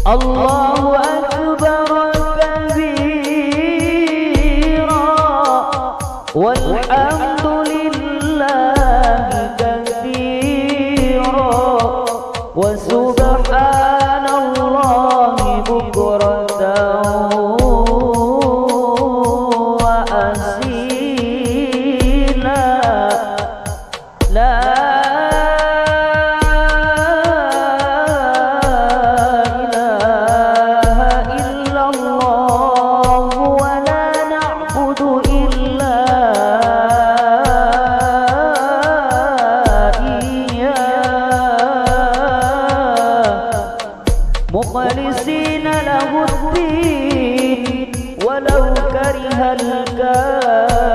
Allahu akbar kabira walhamdulillahi katsira wa subhanallahi bukratan wa asila. La مخلصين له الدين ولو كره الكافرون.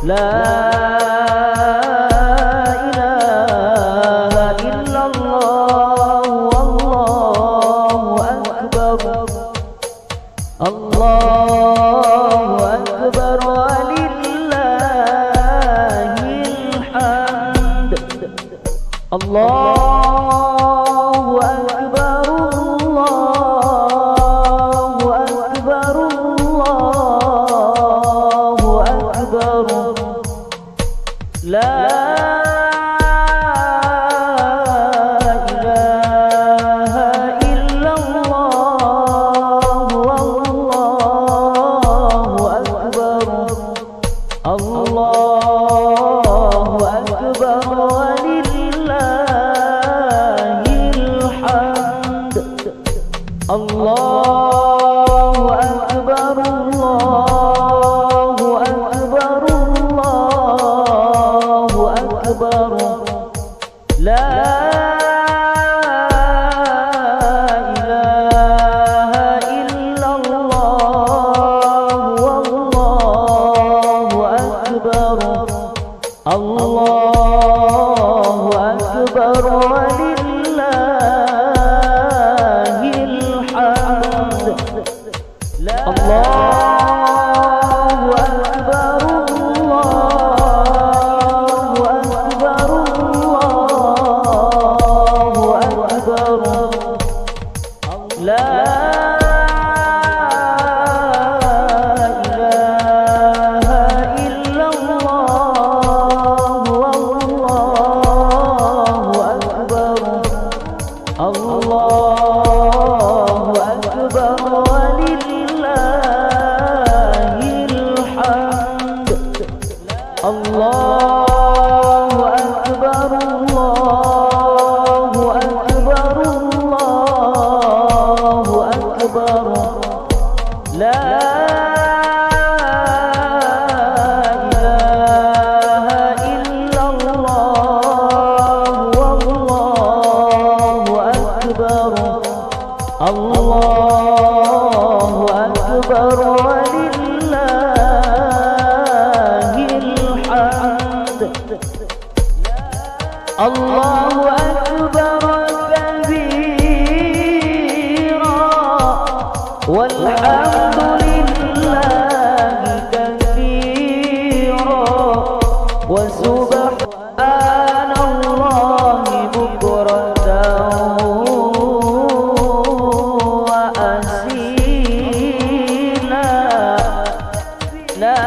لا إله إلا الله والله أكبر. الله أكبر ولله الحمد. الله أكبر الله أكبر الله أكبر. لا إله إلا الله والله أكبر. الله أكبر الله أكبر الله أكبر الله أكبر. لا إله إلا الله والله أكبر. الله أكبر الله أكبر الله أكبر الله أكبر. لا إله إلا الله والله أكبر. الله أكبر الله أكبر الله أكبر الله أكبر. لا إله إلا الله والله أكبر. الله أكبر الله أكبر كبيرا والحمد لله كثيرا وسبحان الله بكرة وأصيلا. لا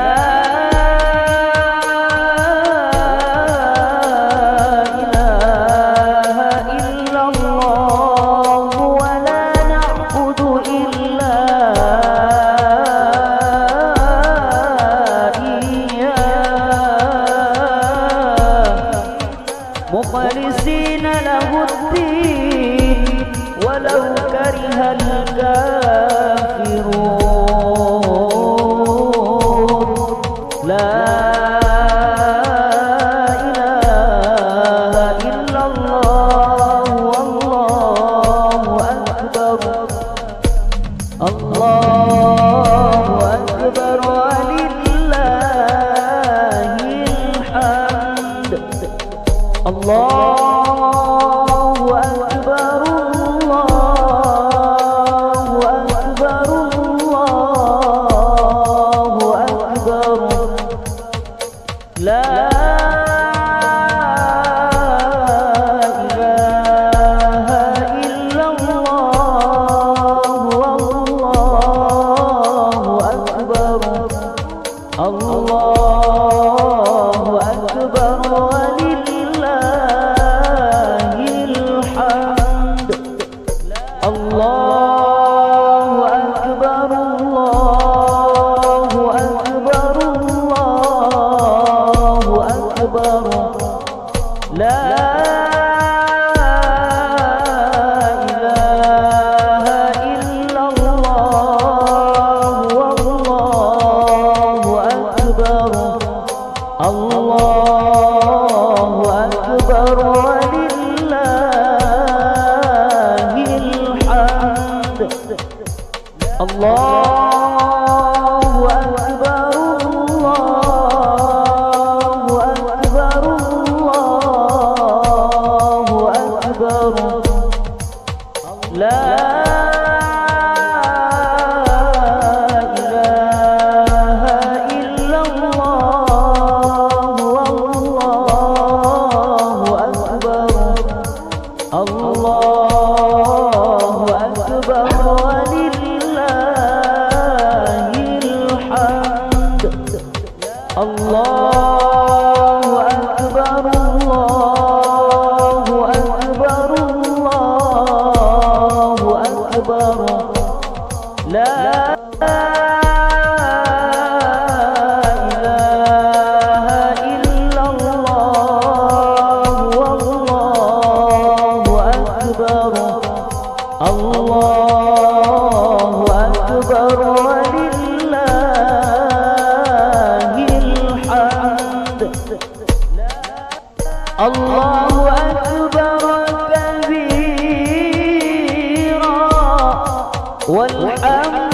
مخلصين له الدين ولو كره الكافرون. لا إله إلا الله والله أكبر. الله أكبر ولله الحمد. الله أكبر الله أكبر الله أكبر. لا Allahu Akbar walillahil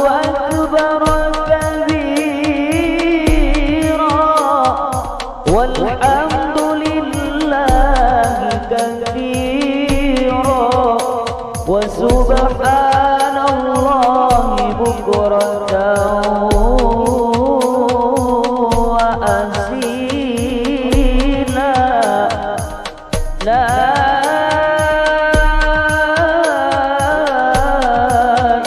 أكبر كبيرا والحمد لله كثيرا وسبحان الله بكرة وأصيلا لا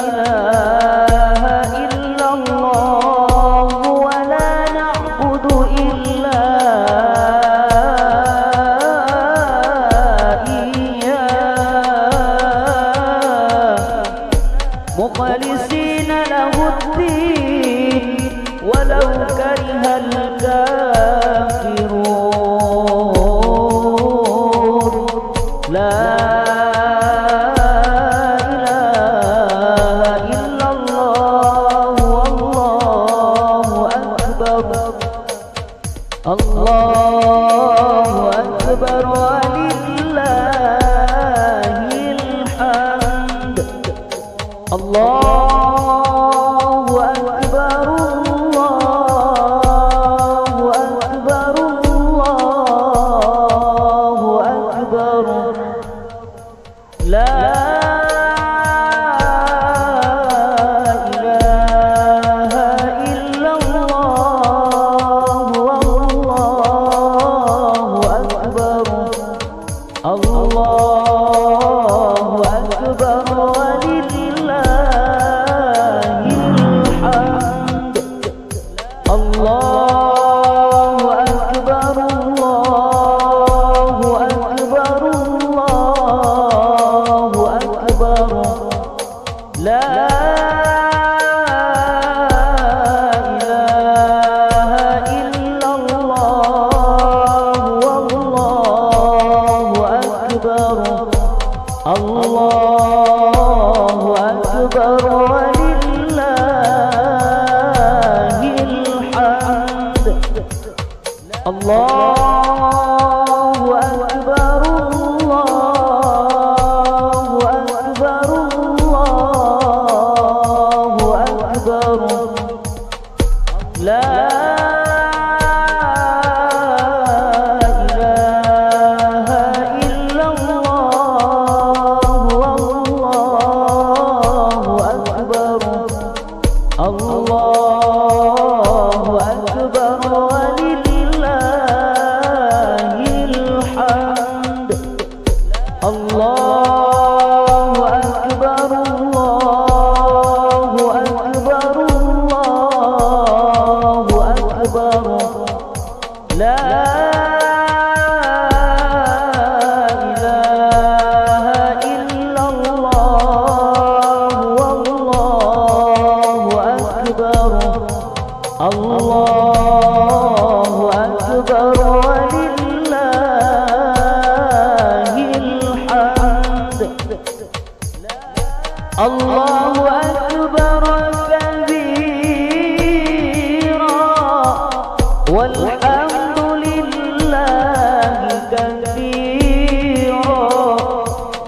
إله إلا الله ولا نعبد إلا مخلصين له الدين ولو كره الكافرون لا إله إلا الله والله أكبر الله أكبر ولله الحمد الله أكبر الله أكبر الله أكبر لا إله إلا الله والله أكبر الله أكبر ولله الحمد الله أكبر الله أكبر الله أكبر لا إله إلا الله والله أكبر الله أكبر ولله الحمد الله أكبر الله أكبر الله أكبر لا إله إلا الله والله أكبر الله أكبر ولله الحمد الله أكبر الله أكبر الله أكبر لا إله إلا الله والله أكبر الله أكبر ولله الحمد الله أكبر كبيرا والحمد لله كثيرا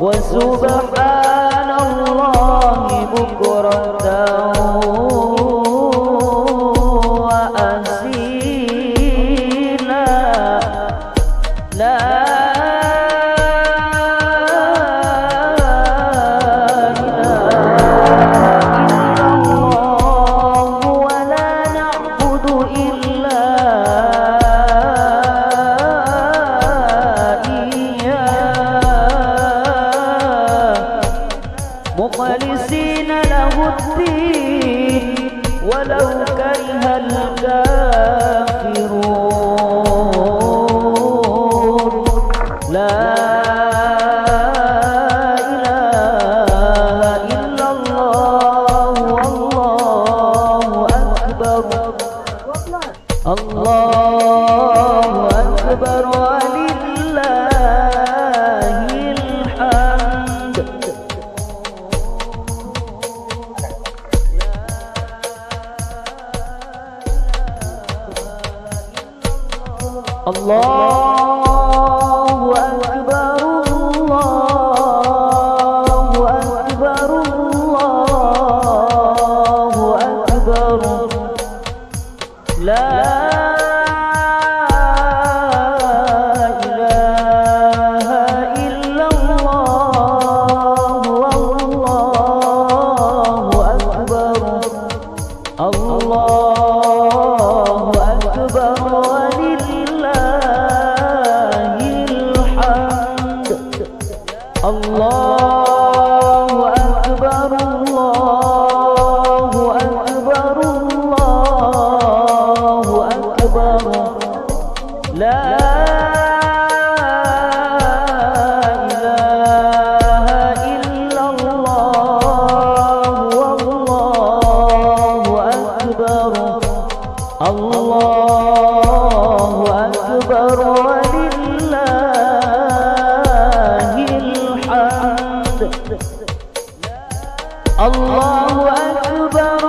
وسبحان الله بكرة وأصيلا لا مخلصين له الدين ولو كره الكافرون لا إله إلا الله والله أكبر الله أكبر ولله الحمد الله أكبر الله أكبر الله الله أكبر ولله الحمد. الله أكبر الله أكبر الله أكبر. لا إله إلا الله والله أكبر. الله أكبر ولله الحمد. الله أكبر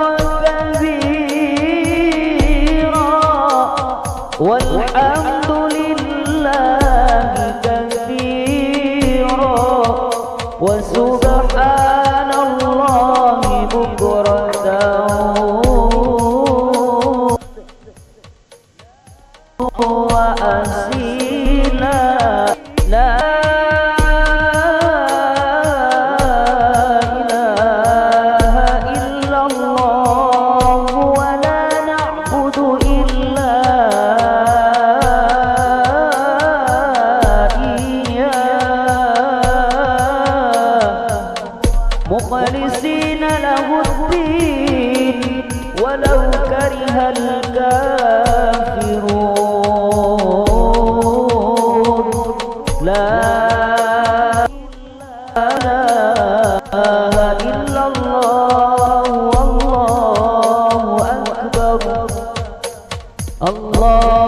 كبيرا والحمد لله كثيرا وسبحان الله بكرة وأصيلا. لا إله إلا الله ولا نعبد إلا إياه مخلصين له الدين ولو كره الكافرون. لا إله إلا الله والله أكبر. الله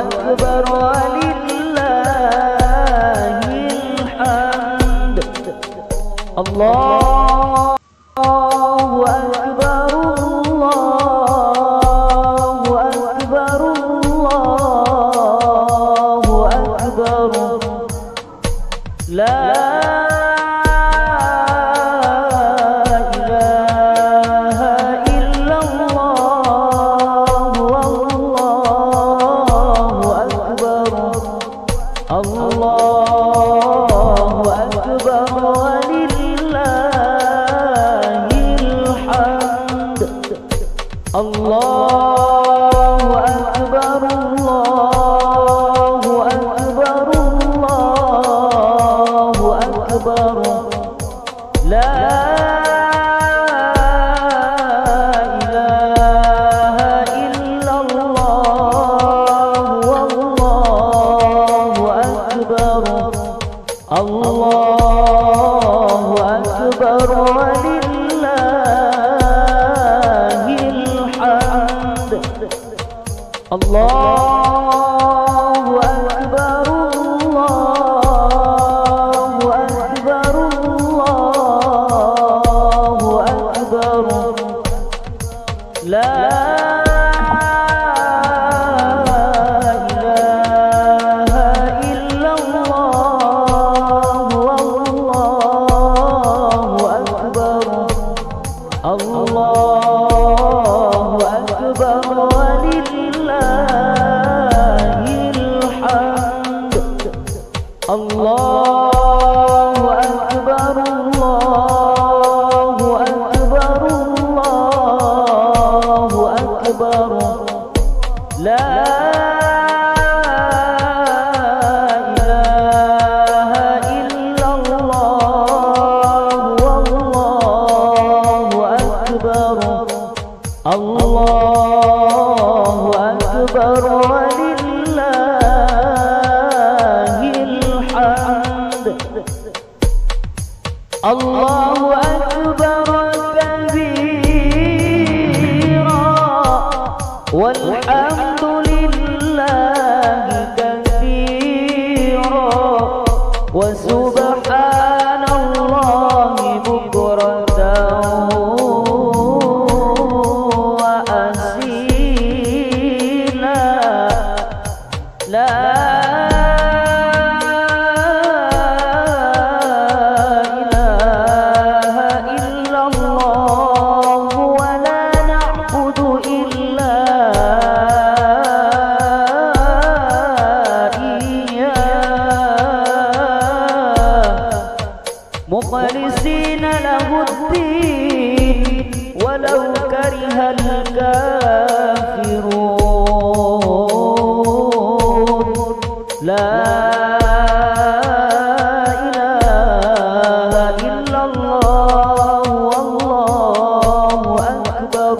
أكبر ولله الحمد. الله أكبر الله أكبر الله أكبر. لا إله إلا الله والله أكبر. الله أكبر ولله الحمد. الله أكبر الله أكبر الله أكبر. لا إله إلا الله والله أكبر. الله أكبر ولله الحمد. الله أكبر الله أكبر الله أكبر. لا إله إلا الله والله أكبر. الله أكبر ولله الحمد. الله أكبر الله أكبر الله أكبر. لا إله إلا الله والله أكبر. الله أكبر ولله الحمد. الله أكبر كبيرا والحمد لله كثيرا وسبحان الله بكرة وأصيلا. لا إله إلا الله ولا نعبد إلا الكافرون لا إله إلا الله والله أكبر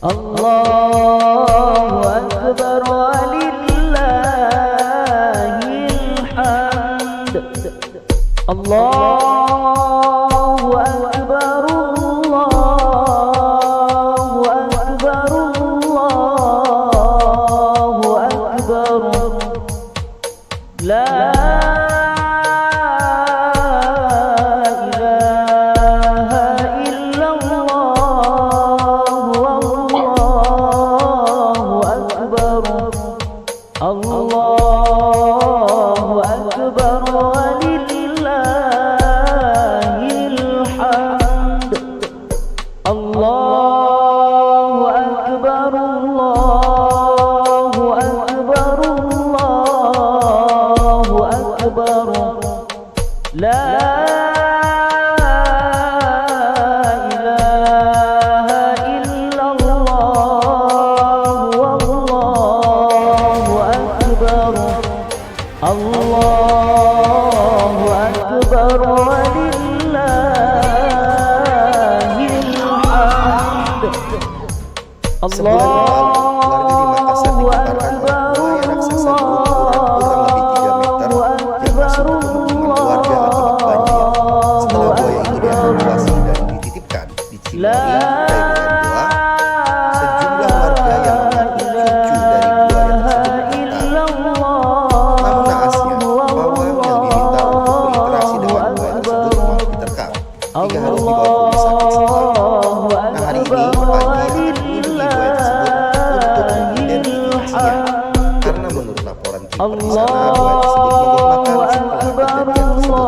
الله أكبر ولله الحمد الله أكبر الله أكبر الله أكبر لا إله إلا الله والله أكبر الله أكبر ولله الحمد الله أكبر الله أكبر الله أكبر لا إله إلا الله والله أكبر الله أكبر ولله الحمد Sebulan lalu, warga di Makassar digemparkan oleh buaya raksasa berukuran kurang lebih 3 meter yang masuk ke pemukiman warga akibat banjir. Setelah buaya itu dievakuasi dan dititipkan di Cimory, Daerah 2, sejumlah warga yang mengaku cucu dari buaya tersebut datang. Namun naasnya, pawang yang diminta untuk berinteraksi dengan buaya tersebut malah diterkam hingga harus dibawa ke rumah sakit setempat. Nah, hari ini pagi akan mengunjungi buaya tersebut untuk mengidentifikasinya, karena menurut laporan tim di sana buaya tersebut mogok makan setelah kejadian tersebut.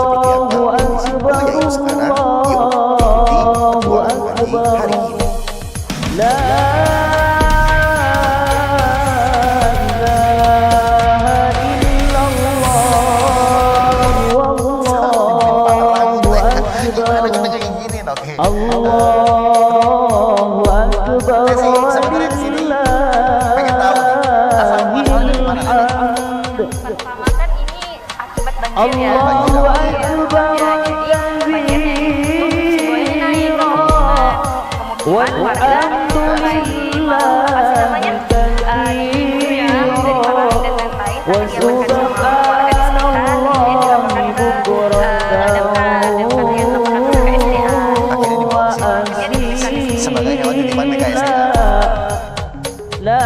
Seperti apa kondisi buaya itu sekarang? Yuk ikuti petualangan pagi hari ini. لا إله إلا الله والله أكبر الله أكبر ولله الحمد Pertama ini akibat banjir ya. الله أكبر والحمد لله كثيرا وسبحان الله بكرة وأصيلا لا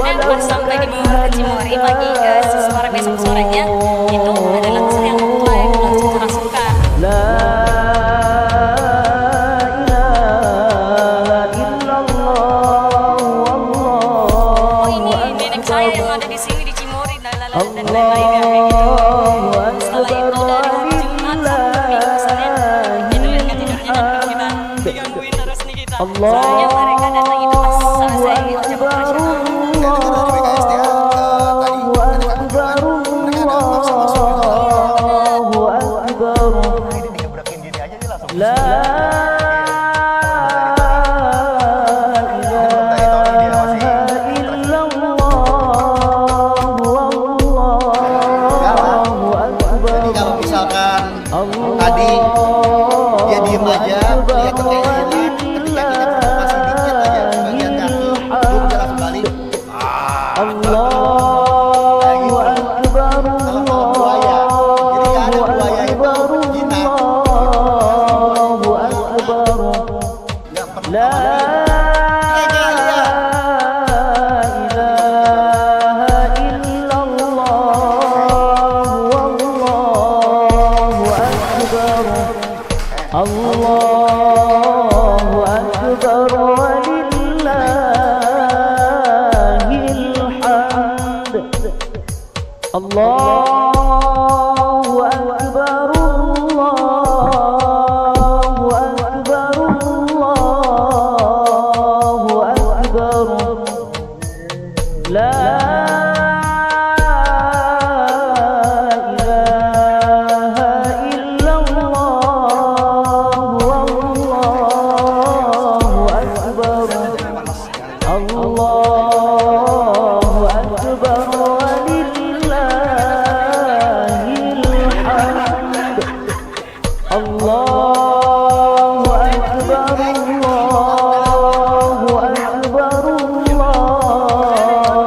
dan pas sampai dibawa ke Cimory pagi sore besok sorenya itu adalah hasil yang mulai langsung kerasukan. لا إله إلا الله Oh ini والله nenek saya yang ada di sini di Cimory dan lain-lain ya. Setelah itu dari hari Jumat sampai Minggu Senin itu yang nggak tidurnya dan kita digangguin terus nih kita. Soalnya mereka datang itu pas selesai ucap operasional. لا إله إلا الله والله أكبر. Kalau misalkan tadi dia diem aja, dia kayaknya ketika kita provokasi dikit Allahu Akbar, Allahu Akbar, Allahu Akbar. La ilaha illallah, wallahu akbar. Allahu akbar, walillahil hamd. Allahu akbar, Allahu akbar,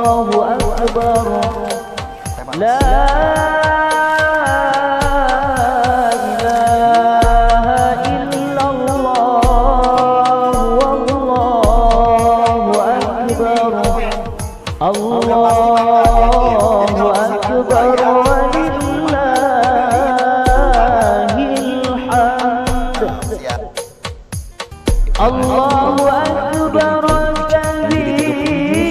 Allahu akbar. La ilaha illallah, wallahu akbar. Allahu akbar, walillahil hamd. Allahu akbar kabira,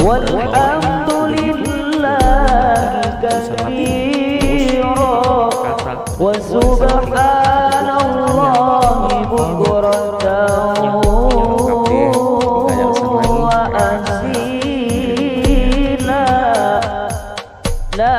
walhamdulillahi katsira, wa subhanallahi bukratan wa asila. La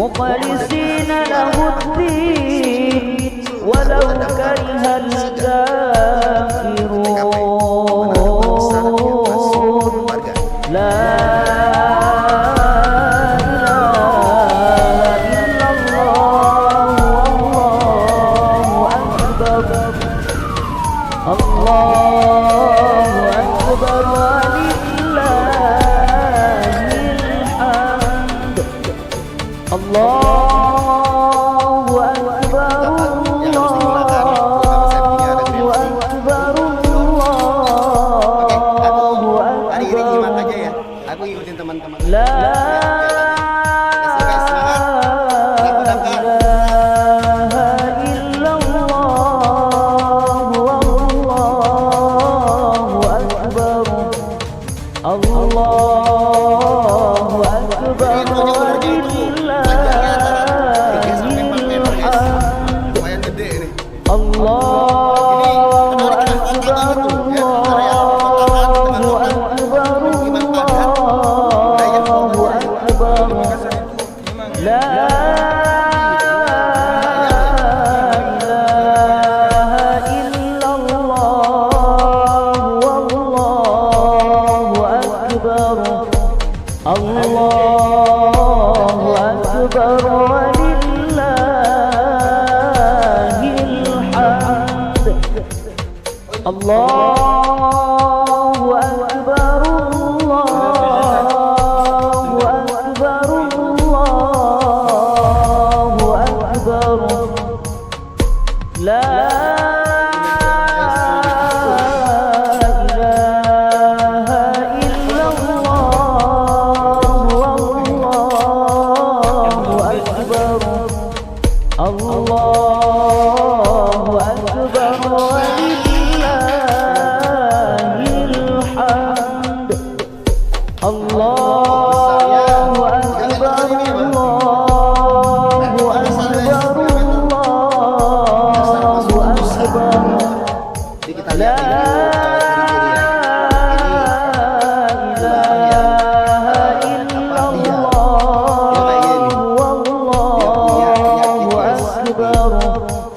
مخلصين له الدين ولو كره الكافرون. لا إله إلا الله، والله أكبر. الله أكبر، ولله الحمد. Allahu akbar, Allahu akbar, Allahu akbar. Aku ngikutin teman-teman. La ilaha illallah, wallahu akbar. Allahu akbar, Lumayan gede ini. Allahu akbar, Allahu akbar, Allahu akbar. La ilaha illallah, wallahu akbar. Allahu akbar, walillahil hamd. Allahu akbar, Allahu akbar, Allahu akbar. La ilaha illallah, wallahu akbar. Allahu akbar, walillahil hamd. Allahu akbar, Allahu akbar, Allahu akbar. Jadi kita La ilaha illallah, wallahu akbar.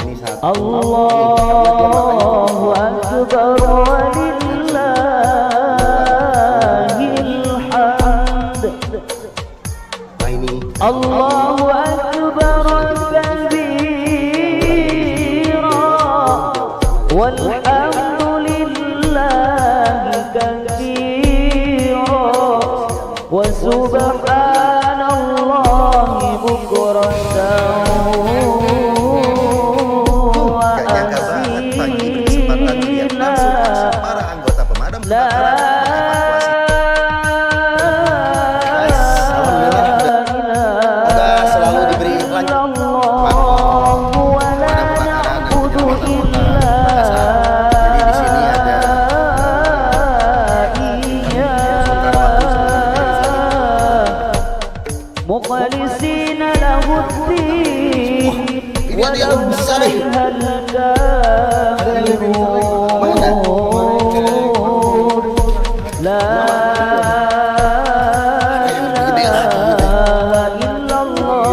ini satu. Allahu akbar, walillahil hamd. Nah ini Allahu akbar kabira, walhamdulillahi katsira, wa subhanallahi bukratan wa gak nyangka banget pagi ini kesempatan lihat langsung asila. para anggota pemain La Semoga selalu diberi illallah wa la na'budu illa Jadi di sini ada mukhlisina lahuddin ini ada yang lebih besar nih. La ilaha illallah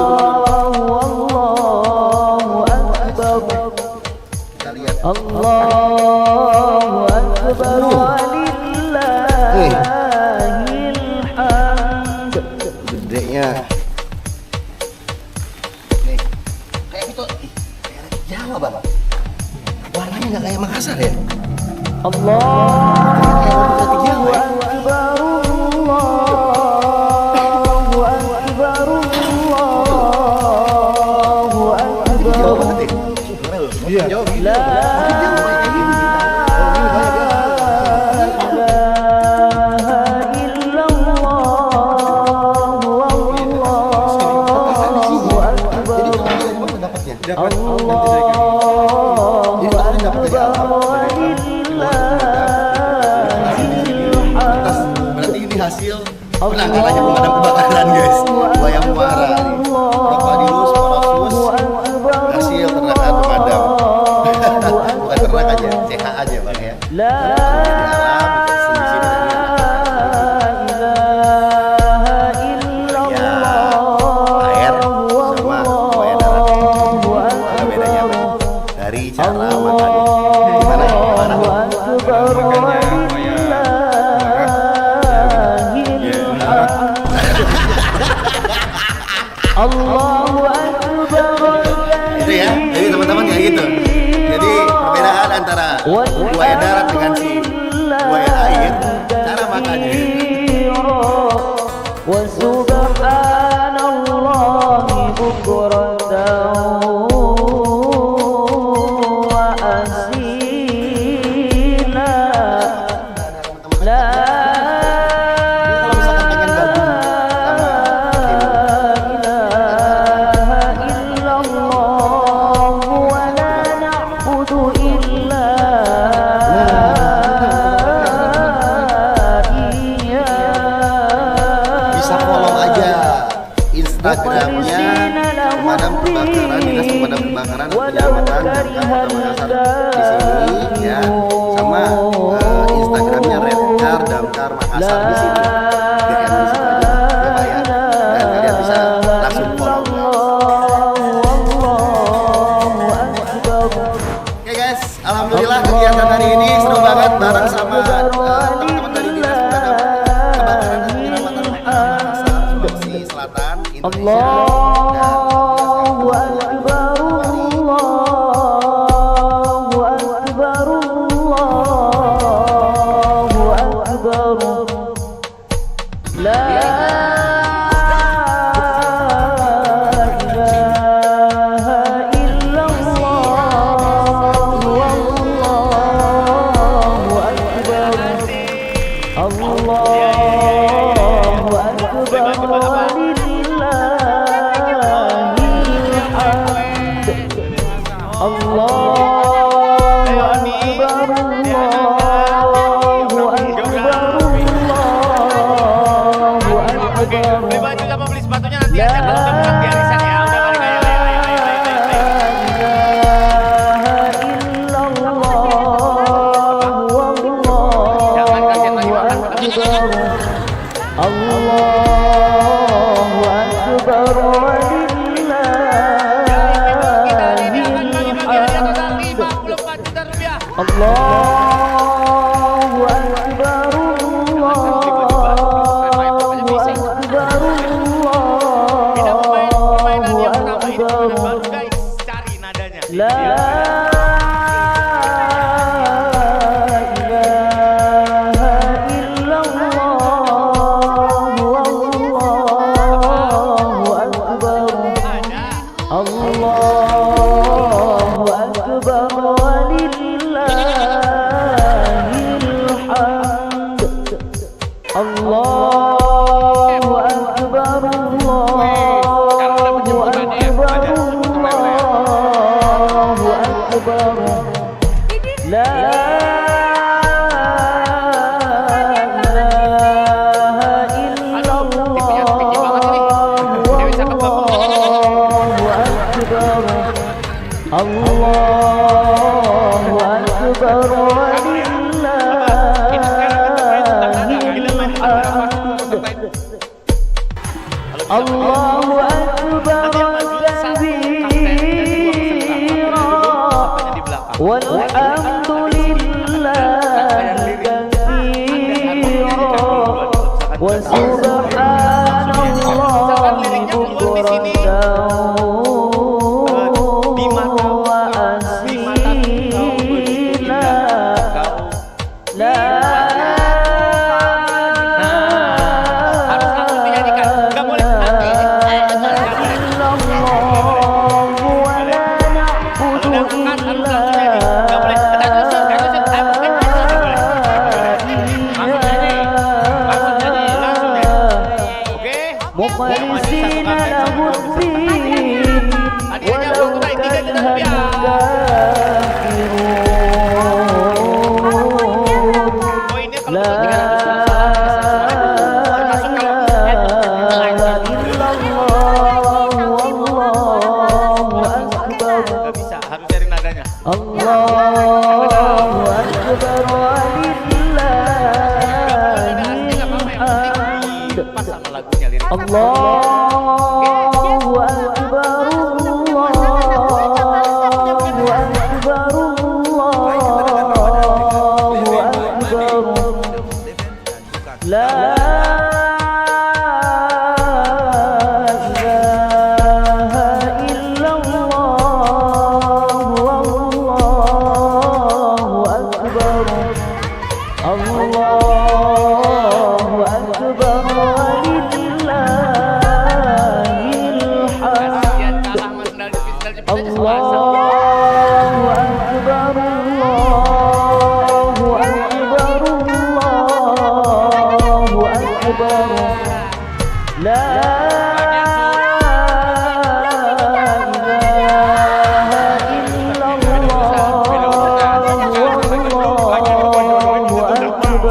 wallahu akbar. Kita lihat. Allahu akbar walillahil hamd. Gedenya. Nih, kayak gitu. Kayak Jawa, Bang. Warnanya nggak kayak Makassar ya? Allahu akbar, Allahu akbar, Allahu Jawa akbar. banget ya? Iya. La ilaha illallah wallahu akbar. Allahu Berarti ini hasil penanganannya pemadam kebakaran, guys. Buaya muara nih. Krokodilus porosus hasil ternakan pemadam. Bukan ternak aja, CH aja, Bang ya. La ilaha illallah. Air sama buaya darat. Ada bedanya, Bang. Dari cara makannya. Gimana ya? Gimana? Allahu akbar. Itu ya, jadi teman-teman kayak gitu. Jadi perbedaan antara buaya darat dengan si buaya air, cara makannya. Wa subhanallahi bukratan wa asila. La Bisa follow aja Instagramnya pemadam kebakaran, dinas pemadam kebakaran dan penyelamatan Damkar Kota Makassar di sini ya, sama Instagramnya Redcar Damkar Makassar di sini. DM di situ aja, nggak bayar, dan kalian bisa langsung follow. Oke guys, alhamdulillah kegiatan hari ini seru banget bareng sama teman-teman dari dinas pemadam kebakaran dan penyelamatan Makassar, Sulawesi Selatan, Indonesia. Allahu akbar, Allahu akbar, Allahu akbar. La ilaha illallah wallahu akbar. Allahu akbar walillahil hamd. Allahu akbar, Allahu akbar, Allahu akbar. Beli baju sama beli sepatunya nanti aja belum temukan di arisan ya. Udah kali kayak ayo. Jangan kaget lagi makan. Allahu akbar walillahil hamd. 54 juta rupiah. Allahu akbar, Allahu akbar, Permainan yang Allahu pertama ini permainan akbar. baru guys. Cari nadanya. La ilaha illallah harus langsung dinyanyikan. Nggak boleh nanti. Udah bukan, harus langsung nyanyi. Nggak boleh. Nggak nyusun. Langsung nyanyi. Langsung nyanyi. Oke? مخلصين له الدين ولو كره الكافرون Poinnya kalau لا إله إلا الله والله أكبر nggak bisa, harus cari nadanya. الله أكبر ولله الحمد Pas sama lagunya lirik. الله أكبر الله أكبر الله أكبر لا إله إلا الله والله أكبر الله أكبر ولله Kasihan الحمد kalah sama sendal jepit aja الله sepasang. أكبر الله أكبر الله أكبر لا إله إلا الله أكبر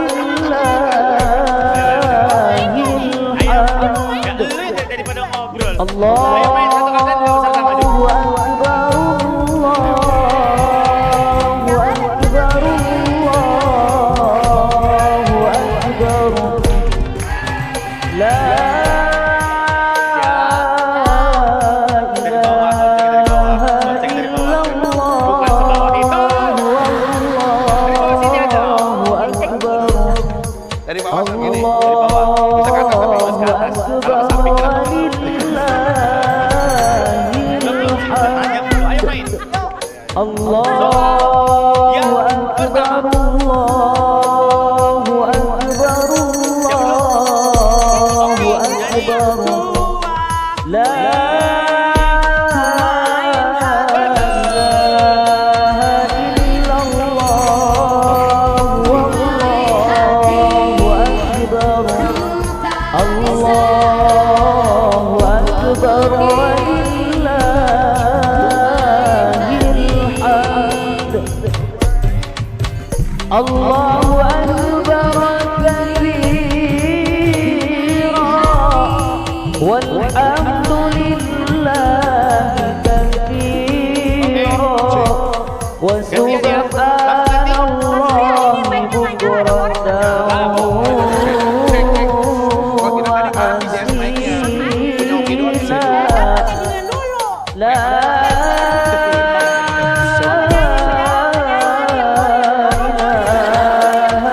ولله الحمد Ya, lu daripada ngobrol. الله Ayo main satu kata nggak usah sama dulu. أكبر الله أكبر الله أكبر لا إله إلا الله والله أكبر Dari bawah ke gini. الله أكبر ولله Tanya dulu, ayo main. الحمد الله أكبر الله أكبر الله أكبر لا إله إلا الله والله أكبر الله أكبر ولله الحمد الله أكبر كبيرا والحمد لله كثيرا وسبحان الله بكرة وأصيلا لا إله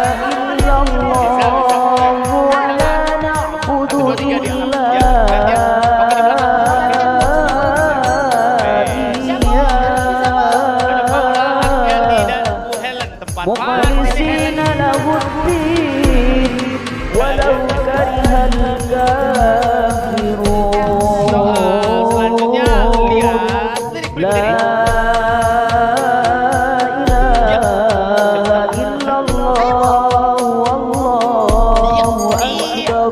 إلا الله ولا نعبد إلا إياه مخلصين له الدين ولو كره Selanjutnya الكافرون lihat لا إله إلا الله والله أكبر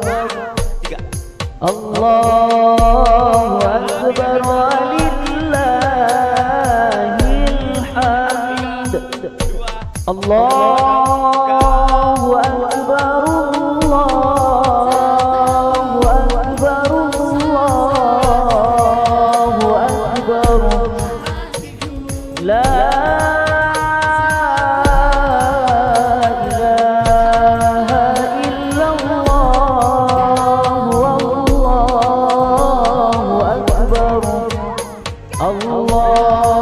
الله أكبر ولله الحمد الله أكبر الله أكبر الله أكبر لا إله إلا الله والله أكبر الله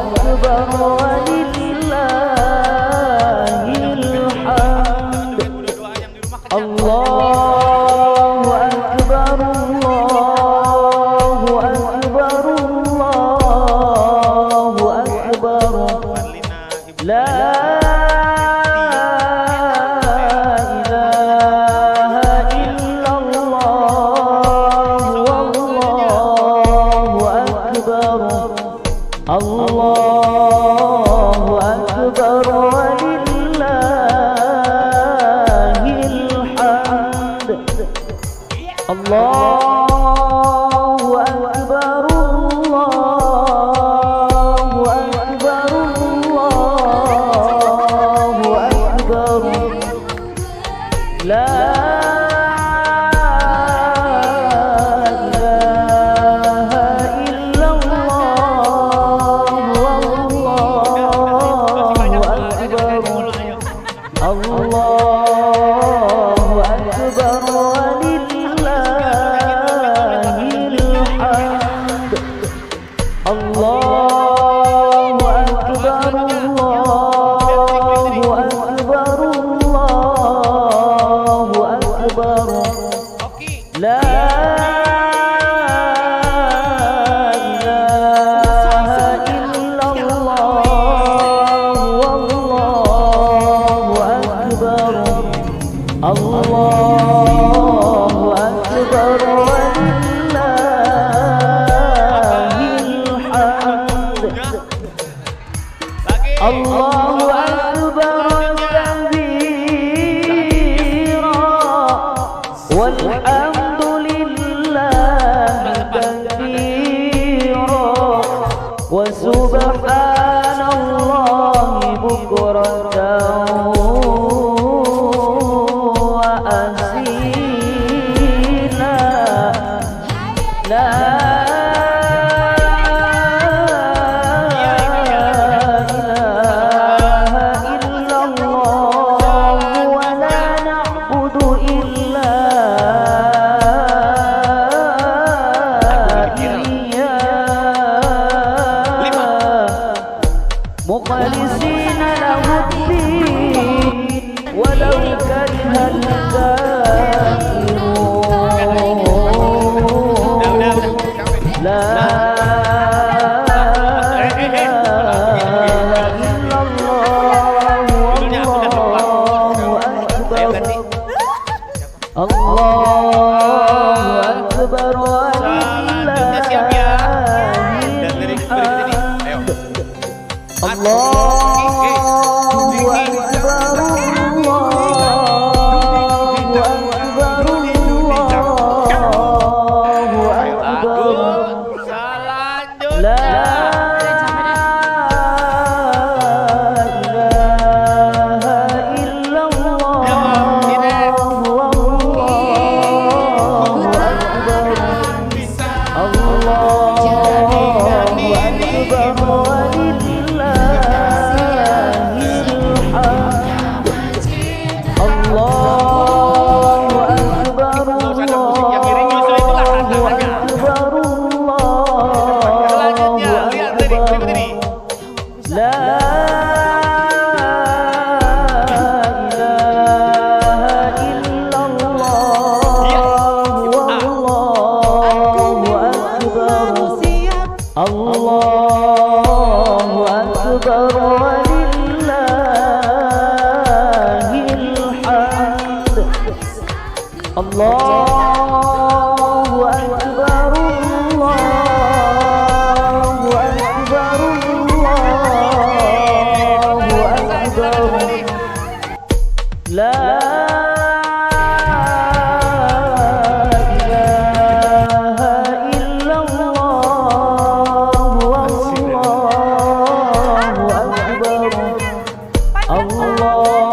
أكبر ولله الحمد الله أكبر الله أكبر الله Allahu Akbar walillahil hamd. Allahu Akbar, Allahu Akbar, Allahu Akbar. La Allahu Akbar walillahil hamd. Allahu Akbar, Allahu Akbar, Allahu Akbar. La Allahu Akbar walillahil hamd. Allahu Akbar kabira walhamdulillahi katsira wa subhanallahi bukratan mukhlisina lahuddin walau karihal kafirun. La Allahu Akbar walillahil hamd. Allahu Akbar, Allahu Akbar, Allahu Akbar. La Allahu Akbar walillahil hamd. Allahu Akbar, Allahu Akbar, Allahu Akbar. La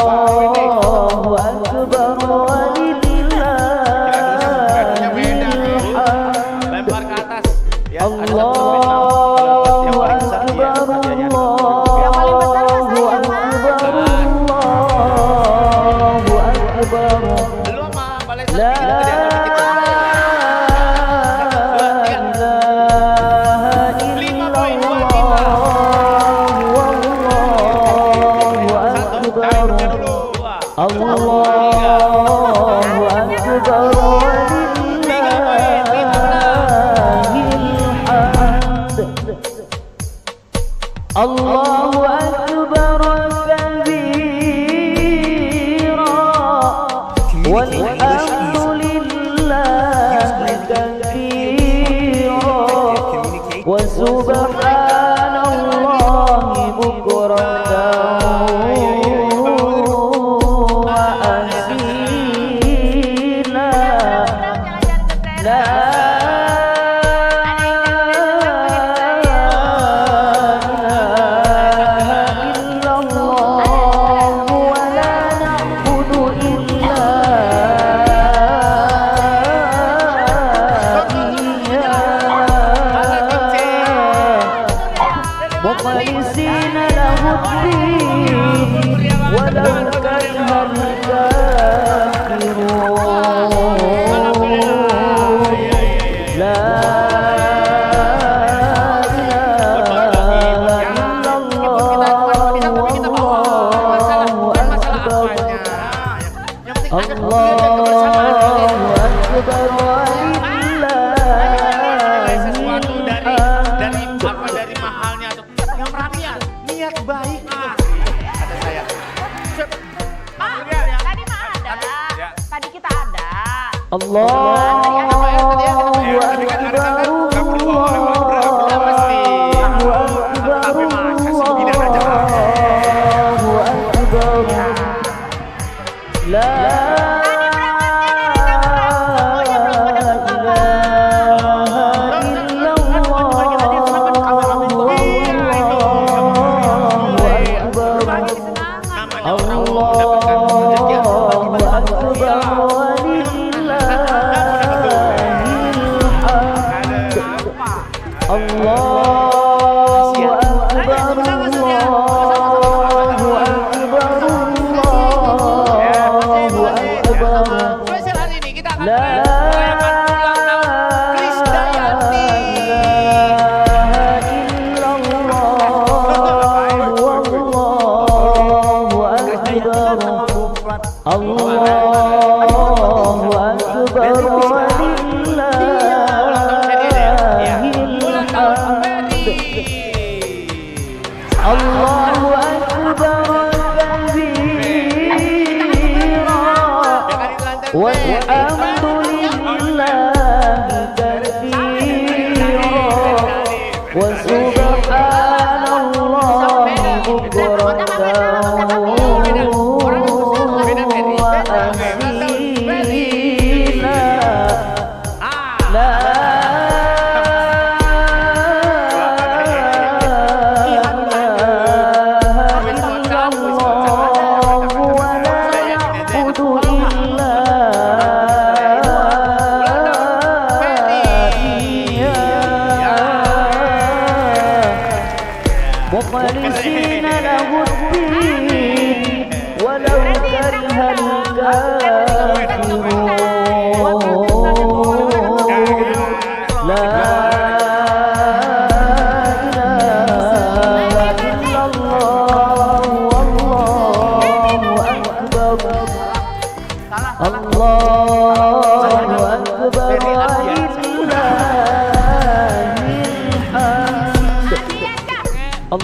Allahu Akbar walillahil hamd. Lempar ke atas. Ya, Allahu Akbar, Allahu Akbar, Allahu Akbar. Belum mah balai La Allahu Akbar walillahil hamd. Allahu Akbar kabira walhamdulillahi katsira wa subhanallahi subhanallahi bukratan wa asila. La مخلصين له الدين ولو كره الكافرون. لا مخلصين له الدين ولو كره الكافرون. لا إله إلا الله والله أكبر. الله أكبر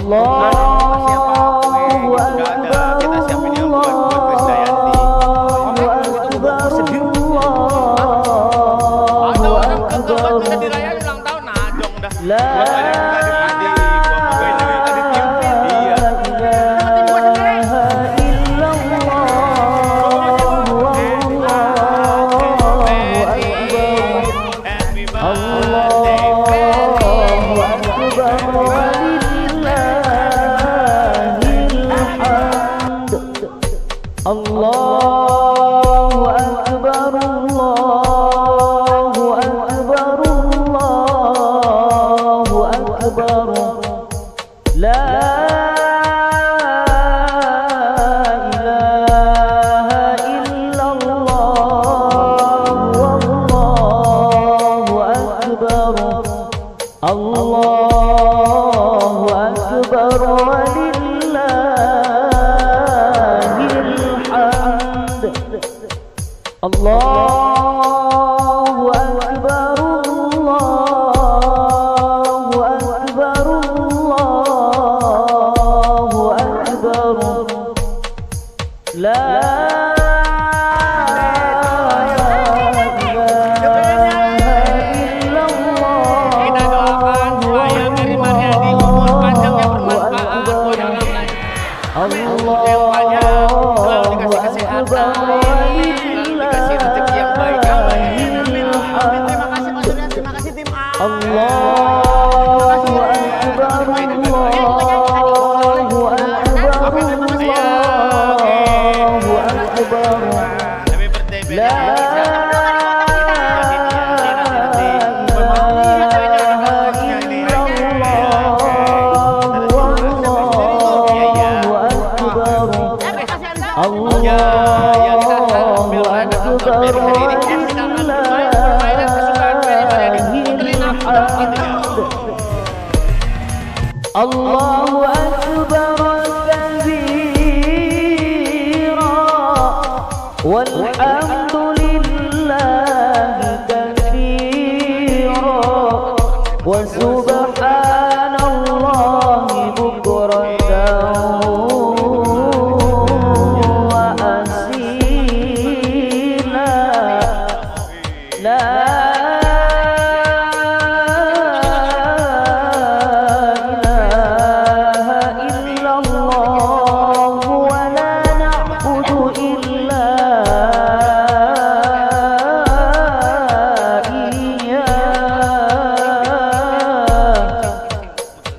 Allahu Akbar, Allahu Akbar, Allahu Akbar. La Allahu Akbar, Allahu Akbar, Allahu Akbar. La ilaha illallah wallahu akbar. Allahu akbar Allahu Akbar, Allahu Akbar, Allahu Allahu Akbar Allahu Akbar kabira walhamdulillahi katsira wa subhanallahi bukratan wa asila la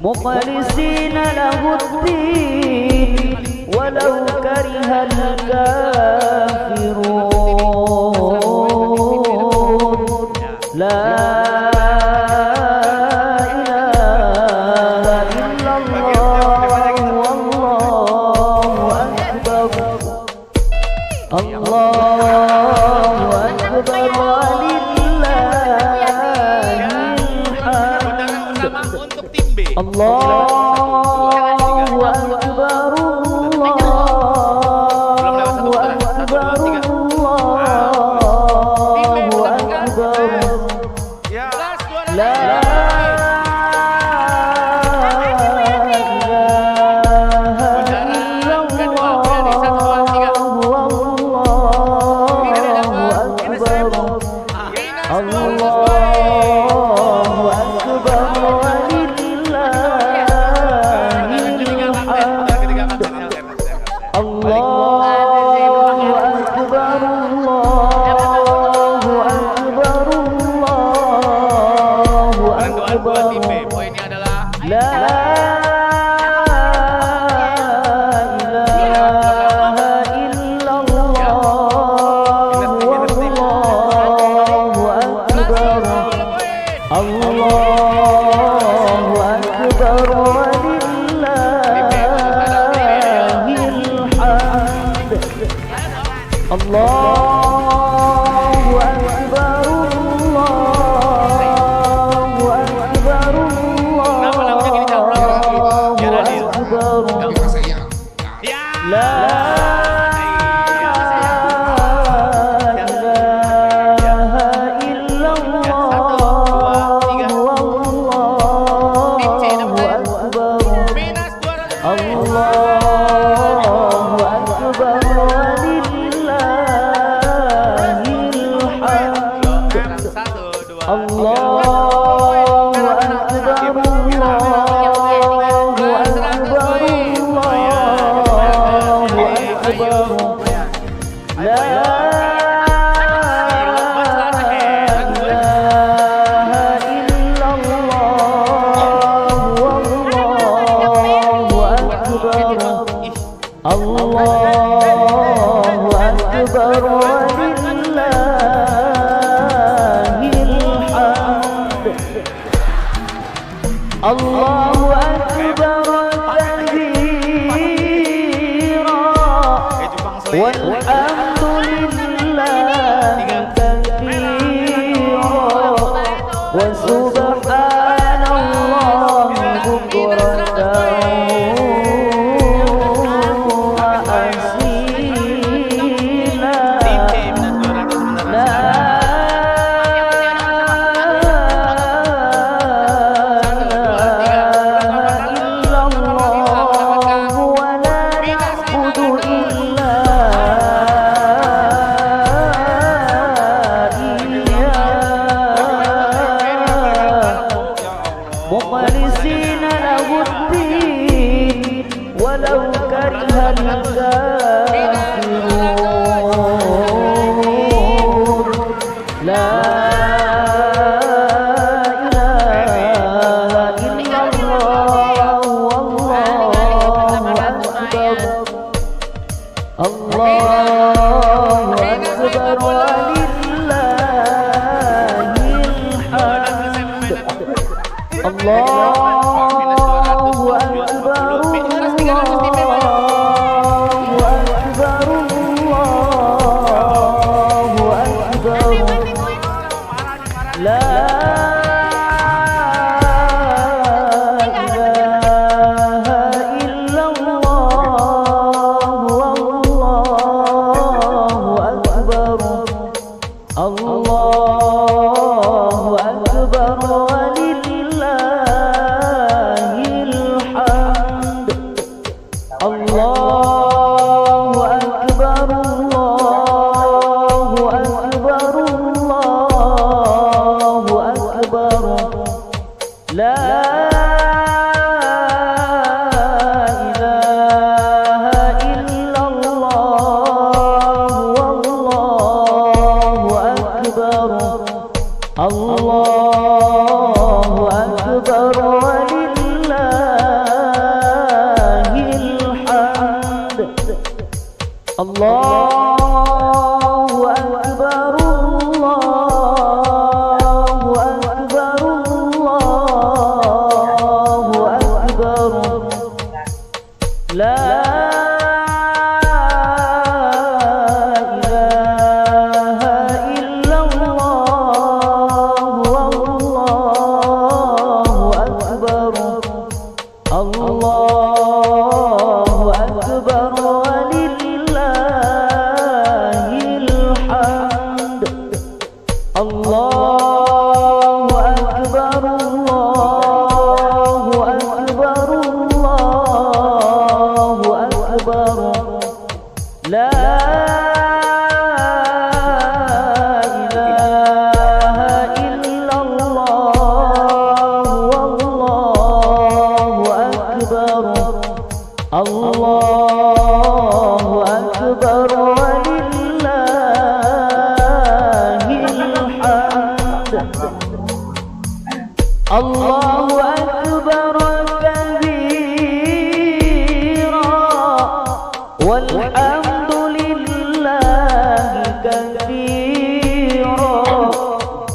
مخلصين له الدين ولو كره الكافرون لا إله إلا الله والله أكبر الله أكبر untuk tim B. Allahu Akbar Allahu Akbar Allahu Akbar Ya. La Poinnya adalah La ilaha illallah Wallahu akbar Allahu akbar walillahil hamd Allahu akbar Allahu akbar walillahil hamd Allahu akbar kabira walhamdulillahi katsira wa subhanallahi bukratan Allahu Akbar, Allahu Akbar, Allahu Akbar. La Allahu Akbar, Allahu Akbar, Allahu Akbar. La ilaha illallah, wallahu akbar. Allahu akbar walillahil hamd. Allahu akbar kabira walhamdulillahi katsira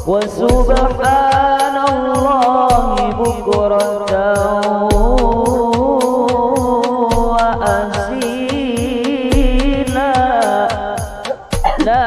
wa subhanallahi bukratan wa asila. La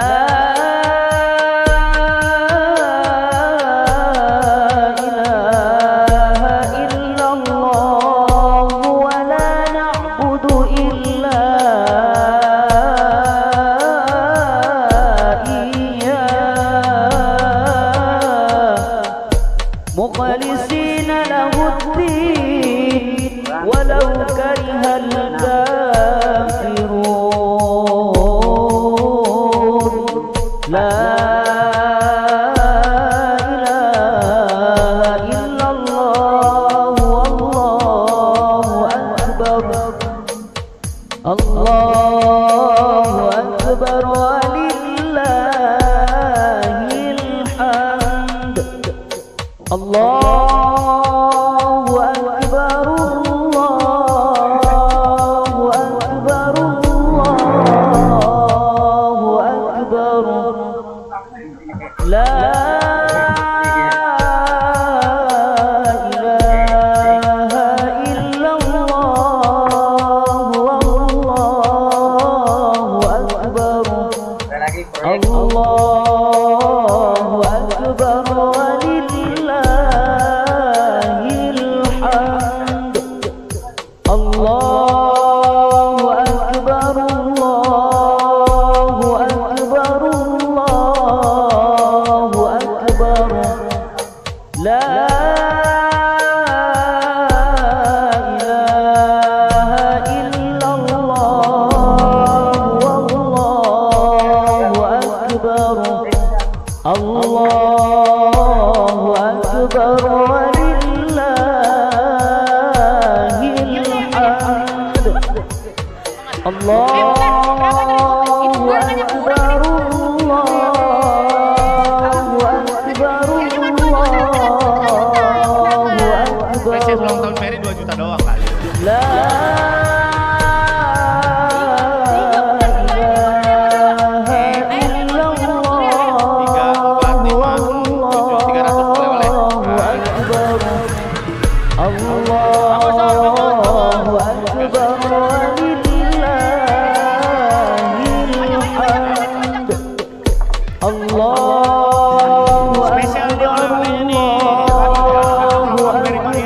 مخلصين له الدين ولو كره الكافرون. لا إله إلا الله والله أكبر. الله أكبر ولله الحمد. Allahu Akbar, Allahu Akbar, Allahu Akbar. La ilaha illallah, wallahu akbar. Allahu akbar walillahil hamd. Allahu akbar, Allahu akbar, Allahu akbar. La ilaha illallah, wallahu akbar. Allahu akbar walillahil hamd. Allahu akbar, Allahu akbar, Allahu Spesial akbar. ulang tahun Ferry 2 juta doang kali. La Allahu akbar walillahil hamd. Allahu Spesial dia akbar, oleh-oleh ini. Allahu akbar, Allahu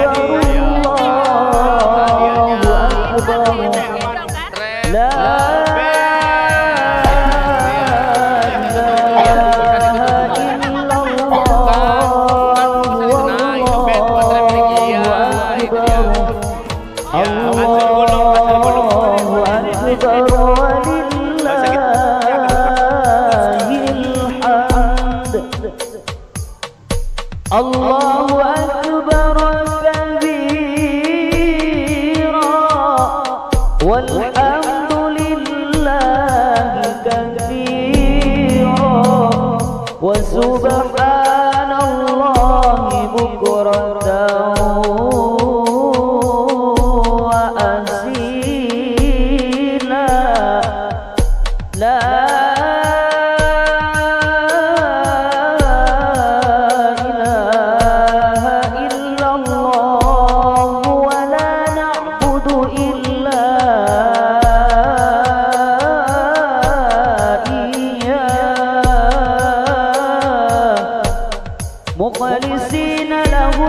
akbar. La Allahu akbar walillahil hamd. Allahu akbar kabira walhamdulillahi katsira wa subhanallahi bukratan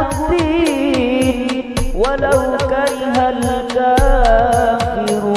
الدين ولو كره الكافرون